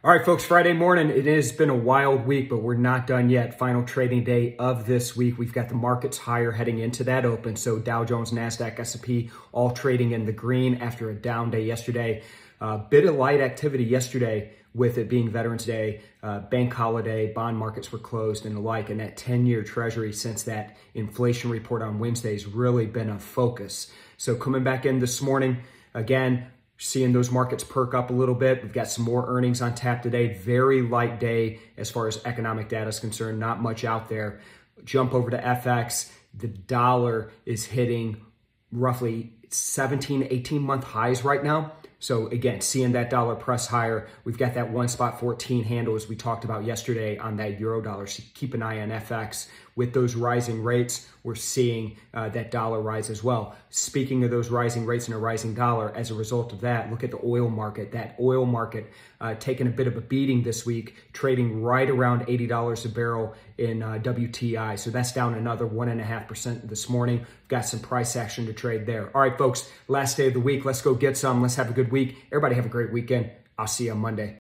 All right, folks, Friday morning. It has been a wild week, but we're not done yet. Final trading day of this week. We've got the markets higher heading into that open. So Dow Jones, Nasdaq, S&P all trading in the green after a down day yesterday. Bit of light activity yesterday with it being Veterans Day, bank holiday, bond markets were closed and the like. And that 10-year treasury since that inflation report on Wednesday has really been a focus. So coming back in this morning, again, seeing those markets perk up a little bit. We've got some more earnings on tap today. Very light day as far as economic data is concerned. Not much out there. Jump over to FX. The dollar is hitting roughly 17, 18-month highs right now. So again, seeing that dollar press higher, we've got that 1.14 handle as we talked about yesterday on that euro dollar. So keep an eye on FX. With those rising rates, we're seeing that dollar rise as well. Speaking of those rising rates and a rising dollar, as a result of that, look at the oil market. That oil market taking a bit of a beating this week, trading right around $80 a barrel in WTI. So that's down another 1.5% this morning. We've got some price action to trade there. All right, folks, last day of the week. Let's go get some. Let's have a good week. Everybody have a great weekend. I'll see you on Monday.